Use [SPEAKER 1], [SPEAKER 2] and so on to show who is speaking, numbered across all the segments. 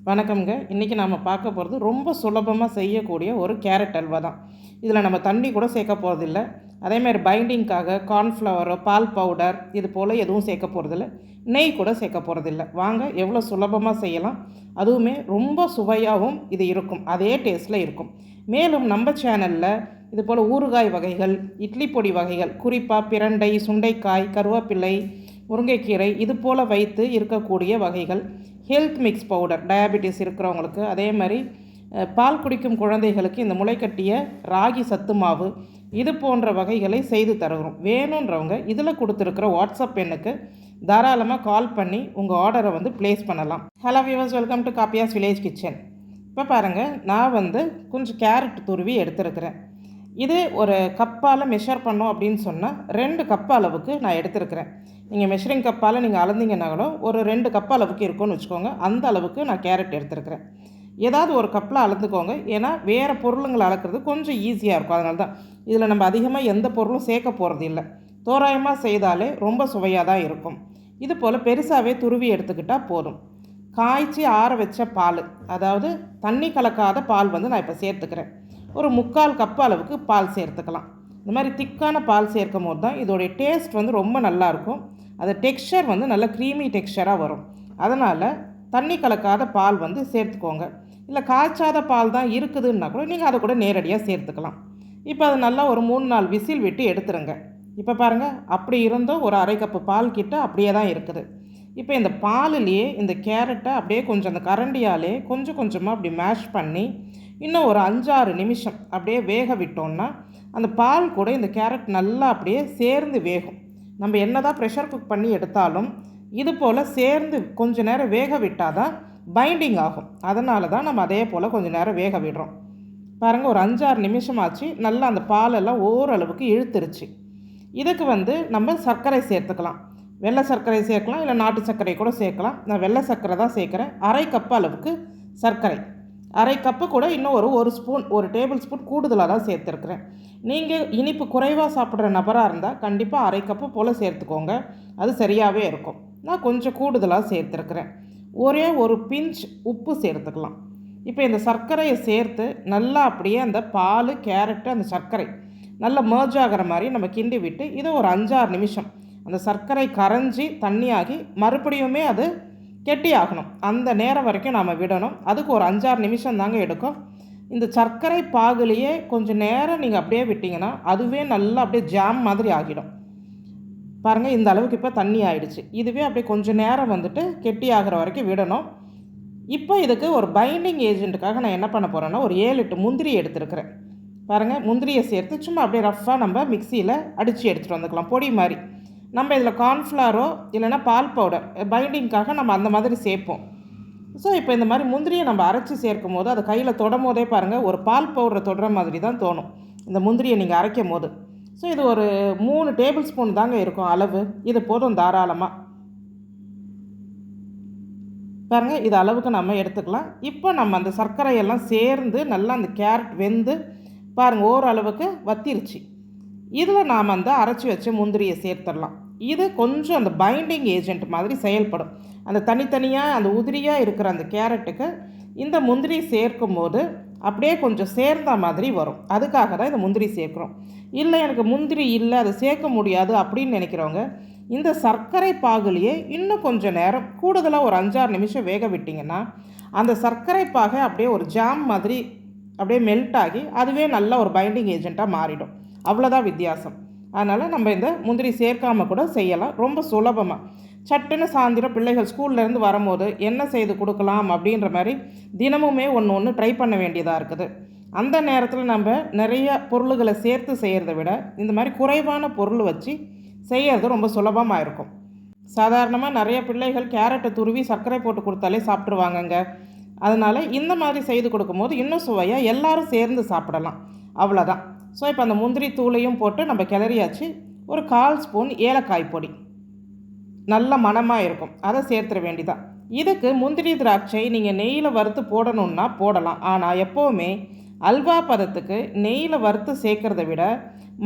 [SPEAKER 1] வணக்கம்ங்க. இன்றைக்கி நாம் பார்க்க போகிறது ரொம்ப சுலபமாக செய்யக்கூடிய ஒரு கேரட் அல்வா தான். இதில் நம்ம தண்ணி கூட சேர்க்க போகிறதில்ல. அதேமாதிரி பைண்டிங்காக கார்ன்ஃப்ளவரோ பால் பவுடர் இது போல் எதுவும் சேர்க்க போகிறதில்ல. நெய் கூட சேர்க்க போகிறதில்ல. வாங்க எவ்வளோ சுலபமாக செய்யலாம். அதுவுமே ரொம்ப சுவையாகவும் இது இருக்கும். அதே டேஸ்ட்டில் இருக்கும். மேலும் நம்ம சேனலில் இது போல் ஊறுகாய் வகைகள், இட்லி பொடி வகைகள், குறிப்பாக பிரண்டை, சுண்டைக்காய், கருவேப்பிலை, முருங்கைக்கீரை இது போல் வைத்து இருக்கக்கூடிய வகைகள், ஹெல்த் மிக்ஸ் பவுடர் டயாபெட்டிஸ் இருக்கிறவங்களுக்கு, அதே மாதிரி பால் குடிக்கும் குழந்தைகளுக்கு இந்த முளைக்கட்டிய ராகி சத்து மாவு இது போன்ற வகைகளை செய்து தருகிறோம். வேணுன்றவங்க இதில் கொடுத்துருக்கிற வாட்ஸ்அப் எண்ணுக்கு தாராளமாக கால் பண்ணி உங்கள் ஆர்டரை ப்ளேஸ் பண்ணலாம். Hello viewers, welcome to காப்பியாஸ் village kitchen. இப்போ பாருங்கள், நான் கொஞ்சம் கேரட் துருவி எடுத்துருக்கிறேன். இது ஒரு கப்பால் மெஷர் பண்ணோம் அப்படின்னு சொன்னால் 2 கப் அளவுக்கு நான் எடுத்துருக்கிறேன். நீங்கள் மெஷரிங் கப்பால் நீங்கள் அளந்தீங்கன்னா கூட ஒரு 2 கப் அளவுக்கு இருக்கும்னு வச்சுக்கோங்க. அந்த அளவுக்கு நான் கேரட் எடுத்துருக்கிறேன். ஏதாவது ஒரு கப்பில் அளந்துக்கோங்க. ஏன்னா வேறு பொருளுங்களை அளக்கிறது கொஞ்சம் ஈஸியாக இருக்கும். அதனால தான் இதில் நம்ம அதிகமாக எந்த பொருளும் சேர்க்க போகிறது இல்லை. தோராயமாக செய்தாலே ரொம்ப சுவையாக தான் இருக்கும். இது போல் பெருசாகவே துருவி எடுத்துக்கிட்டால் போதும். காய்ச்சி ஆற வச்ச பால், அதாவது தண்ணி கலக்காத பால் நான் இப்போ சேர்த்துக்கிறேன். ஒரு 3/4 கப் அளவுக்கு பால் சேர்த்துக்கலாம். இந்த மாதிரி திக்கான பால் சேர்க்கும் போது தான் இதோடைய டேஸ்ட் ரொம்ப நல்லாயிருக்கும். அது டெக்ஸ்சர் நல்ல க்ரீமி டெக்ஸ்சராக வரும். அதனால் தண்ணி கலக்காத பால் சேர்த்துக்கோங்க. இல்லை காய்ச்சாத பால் தான் இருக்குதுன்னா கூட நீங்கள் அதை கூட நேரடியாக சேர்த்துக்கலாம். இப்போ அது நல்லா ஒரு 3-4 விசில் விட்டு எடுத்துருங்க. இப்போ பாருங்கள், அப்படி இருந்தும் ஒரு 1/2 கப்பு பால் கிட்ட அப்படியே தான் இருக்குது. இப்போ இந்த பாலிலேயே இந்த கேரட்டை அப்படியே கொஞ்சம் அந்த கரண்டியாலே கொஞ்சம் கொஞ்சமாக அப்படி மேஷ் பண்ணி இன்னும் ஒரு 5-6 நிமிஷம் அப்படியே வேக விட்டோம்னா அந்த பால் கூட இந்த கேரட் நல்லா அப்படியே சேர்ந்து வேகும். நம்ம என்ன தான் ப்ரெஷர் குக் பண்ணி எடுத்தாலும் இது போல் சேர்ந்து கொஞ்சம் நேரம் வேக விட்டால் தான் பைண்டிங் ஆகும். அதனால தான் நம்ம அதே போல் கொஞ்சம் நேரம் வேக விடுறோம். பாருங்கள், ஒரு 5-6 நிமிஷம் ஆச்சு. நல்லா அந்த பாலெல்லாம் ஓரளவுக்கு இழுத்துருச்சு. இதுக்கு நம்ம சர்க்கரை சேர்த்துக்கலாம். வெள்ளை சர்க்கரை சேர்க்கலாம், இல்லை நாட்டு சர்க்கரை கூட சேர்க்கலாம். நான் வெள்ளை சர்க்கரை தான் சேர்க்குறேன். 1/2 கப் அளவுக்கு சர்க்கரை, 1/2 கப்பு கூட இன்னும் ஒரு ஸ்பூன், ஒரு டேபிள் ஸ்பூன் கூடுதலாக தான் சேர்த்துருக்குறேன். நீங்கள் இனிப்பு குறைவாக சாப்பிட்ற நபராக இருந்தால் கண்டிப்பாக 1/2 கப்பு போல் சேர்த்துக்கோங்க. அது சரியாகவே இருக்கும். நான் கொஞ்சம் கூடுதலாக சேர்த்துருக்குறேன். ஒரே ஒரு பிஞ்ச் உப்பு சேர்த்துக்கலாம். இப்போ இந்த சர்க்கரையை சேர்த்து நல்லா அப்படியே அந்த பால், கேரட்டு, அந்த சர்க்கரை நல்லா மர்ஜ் ஆகிற மாதிரி நம்ம கிண்டி விட்டு இதை ஒரு 5-6 நிமிஷம் அந்த சர்க்கரை கரைஞ்சி தண்ணியாகி மறுபடியுமே அது கெட்டி ஆகணும். அந்த நேரம் வரைக்கும் நாம் விடணும். அதுக்கு ஒரு 5-6 நிமிஷம் தாங்க எடுக்கும். இந்த சர்க்கரை பாகுலேயே கொஞ்சம் நேரம் நீங்கள் அப்படியே விட்டிங்கன்னா அதுவே நல்லா அப்படியே ஜாம் மாதிரி ஆகிடும். பாருங்கள், இந்த அளவுக்கு இப்போ தண்ணி ஆகிடுச்சு. இதுவே அப்படியே கொஞ்சம் நேரம் கெட்டி ஆகிற வரைக்கும் விடணும். இப்போ இதுக்கு ஒரு பைண்டிங் ஏஜென்ட்டுக்காக நான் என்ன பண்ண போகிறேன்னா ஒரு 7-8 முந்திரி எடுத்துருக்கிறேன். பாருங்கள், முந்திரியை சேர்த்து சும்மா அப்படியே ரஃப்பாக நம்ம மிக்சியில் அடித்து எடுத்துகிட்டு வந்துக்கலாம், பொடி மாதிரி. நம்ம இதில் கார்ன்ஃப்ளவரோ இல்லைனா பால் பவுடர் பைண்டிங்காக நம்ம அந்த மாதிரி சேர்ப்போம். ஸோ இப்போ இந்த மாதிரி முந்திரியை நம்ம அரைச்சி சேர்க்கும் போது அது கையில் தொடும் போதே பாருங்கள் ஒரு பால் பவுடரை தொடுற மாதிரி தான் தோணும் இந்த முந்திரியை நீங்கள் அரைக்கும் போது. ஸோ இது ஒரு 3 டேபிள் ஸ்பூன் தாங்க இருக்கும் அளவு. இது போதும் தாராளமாக. பாருங்கள், இது அளவுக்கு நம்ம எடுத்துக்கலாம். இப்போ நம்ம அந்த சர்க்கரையெல்லாம் சேர்ந்து நல்லா அந்த கேரட் வெந்து பாருங்கள் ஓரளவுக்கு வத்திருச்சு. இதில் நாம் அந்த அரைச்சி வச்ச முந்திரியை சேர்த்துடலாம். இது கொஞ்சம் அந்த பைண்டிங் ஏஜென்ட் மாதிரி செயல்படும். அந்த தனித்தனியாக அந்த உதிரியாக இருக்கிற அந்த கேரட்டுக்கு இந்த முந்திரி சேர்க்கும் போது அப்படியே கொஞ்சம் சேர்ந்த மாதிரி வரும். அதுக்காக தான் இந்த முந்திரி சேர்க்குறோம். இல்லை எனக்கு முந்திரி இல்லை, அதை சேர்க்க முடியாது அப்படின்னு நினைக்கிறவங்க இந்த சர்க்கரை பாகுலேயே இன்னும் கொஞ்சம் நேரம் கூடுதலாக ஒரு 5-6 நிமிஷம் வேக விட்டிங்கன்னா அந்த சர்க்கரை பாகை அப்படியே ஒரு ஜாம் மாதிரி அப்படியே மெல்ட் ஆகி அதுவே நல்ல ஒரு பைண்டிங் ஏஜெண்ட்டாக மாறிடும். அவ்வளோதான் வித்தியாசம். அதனால் நம்ம இந்த முந்திரி சேர்க்காமல் கூட செய்யலாம். ரொம்ப சுலபமாக சட்டுன்னு சாயந்தரம் பிள்ளைகள் ஸ்கூல்லேருந்து வரும்போது என்ன செய்து கொடுக்கலாம் அப்படின்ற மாதிரி தினமுமே ஒன்று ட்ரை பண்ண வேண்டியதாக இருக்குது. அந்த நேரத்தில் நம்ம நிறைய பொருள்களை சேர்த்து செய்கிறத விட இந்த மாதிரி குறைவான பொருள் வச்சு செய்கிறது ரொம்ப சுலபமாக இருக்கும். சாதாரணமாக நிறைய பிள்ளைகள் கேரட்டை துருவி சர்க்கரை போட்டு கொடுத்தாலே சாப்பிட்ருவாங்கங்க. அதனால் இந்த மாதிரி செய்து கொடுக்கும்போது இன்னும் சுவையாக எல்லோரும் சேர்ந்து சாப்பிடலாம். அவ்வளோதான். ஸோ இப்போ அந்த முந்திரி தூளையும் போட்டு நம்ம கிளறியாச்சு. ஒரு 1/4 ஸ்பூன் ஏலக்காய் பொடி நல்ல மணமாக இருக்கும், அதை சேர்த்துட வேண்டிதான். இதுக்கு முந்திரி திராட்சை நீங்கள் நெய்யில் வறுத்து போடணுன்னா போடலாம். ஆனால் எப்போவுமே அல்வா பதத்துக்கு நெய்யில் வறுத்து சேர்க்குறத விட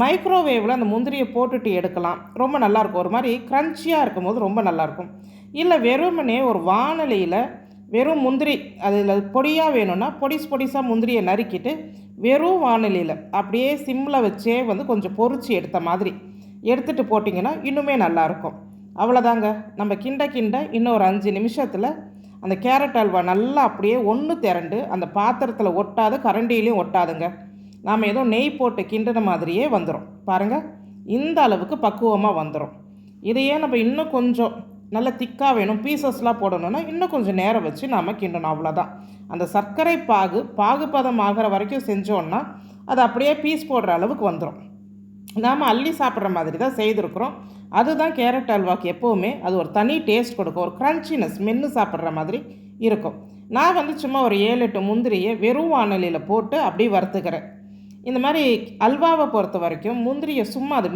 [SPEAKER 1] மைக்ரோவேவில் அந்த முந்திரியை போட்டுட்டு எடுக்கலாம். ரொம்ப நல்லாயிருக்கும். ஒரு மாதிரி க்ரன்ச்சியாக இருக்கும்போது ரொம்ப நல்லாயிருக்கும். இல்லை வெறுமனே ஒரு வாணலியில் வெறும் முந்திரி அதில் பொடியாக வேணும்னா பொடிசாக முந்திரியை நறுக்கிட்டு வெறும் வானிலையில் அப்படியே சிம்மில் வச்சே வந்து கொஞ்சம் பொரிச்சு எடுத்த மாதிரி எடுத்துகிட்டு போட்டிங்கன்னா இன்னுமே நல்லாயிருக்கும். அவ்வளோதாங்க. நம்ம கிண்ட இன்னும் ஒரு 5 நிமிஷத்தில் அந்த கேரட் அல்வா நல்லா அப்படியே ஒன்று திரண்டு அந்த பாத்திரத்தில் ஒட்டாது, கரண்டிலையும் ஒட்டாதுங்க. நாம் ஏதோ நெய் போட்டு கிண்டின மாதிரியே வந்துடும் பாருங்கள். இந்த அளவுக்கு பக்குவமாக வந்துடும். இதையே நம்ம இன்னும் கொஞ்சம் நல்ல திக்காக வேணும், பீசஸ்லாம் போடணுன்னா இன்னும் கொஞ்சம் நேரம் வச்சு நாம் கிண்டணும். அவ்வளோதான். அந்த சர்க்கரை பாகுபதம் ஆகிற வரைக்கும் செஞ்சோன்னா அது அப்படியே பீஸ் போடுற அளவுக்கு வந்துடும். நாம் அள்ளி சாப்பிட்ற மாதிரி தான் செய்திருக்கிறோம். அதுதான் கேரட் அல்வாக்கு எப்போவுமே அது ஒரு தனி டேஸ்ட் கொடுக்கும். ஒரு க்ரன்ச்சினஸ், மென்று சாப்பிட்ற மாதிரி இருக்கும். நான் வந்து சும்மா ஒரு 7-8 முந்திரியை வெறும் வானலியில் போட்டு அப்படியே வறுத்துக்கிறேன். இந்த மாதிரி அல்வாவை பொறுத்த வரைக்கும் முந்திரியை சும்மா அது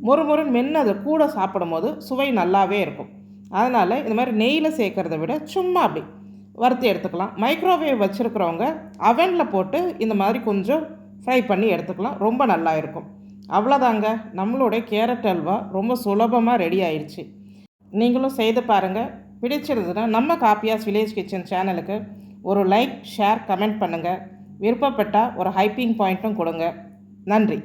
[SPEAKER 1] மொறுமொறுன்னு மென்று அதை கூட சாப்பிடும் போது சுவை நல்லாவே இருக்கும். அதனால் இந்த மாதிரி நெய்யில் சேர்க்குறத விட சும்மா அப்படி வறுத்து எடுத்துக்கலாம். மைக்ரோவேவ் வச்சுருக்கிறவங்க அவனில் போட்டு இந்த மாதிரி கொஞ்சம் ஃப்ரை பண்ணி எடுத்துக்கலாம். ரொம்ப நல்லா இருக்கும். அவ்வளோதாங்க, நம்மளுடைய கேரட் அல்வா ரொம்ப சுலபமாக ரெடி ஆயிடுச்சு. நீங்களும் செய்து பாருங்கள். பிடிச்சிருந்ததுன்னா நம்ம காப்பியாஸ் வில்லேஜ் கிச்சன் சேனலுக்கு ஒரு லைக், ஷேர், கமெண்ட் பண்ணுங்கள். விருப்பப்பட்டால் ஒரு ஹைப்பிங் பாயிண்ட்டும் கொடுங்க. நன்றி.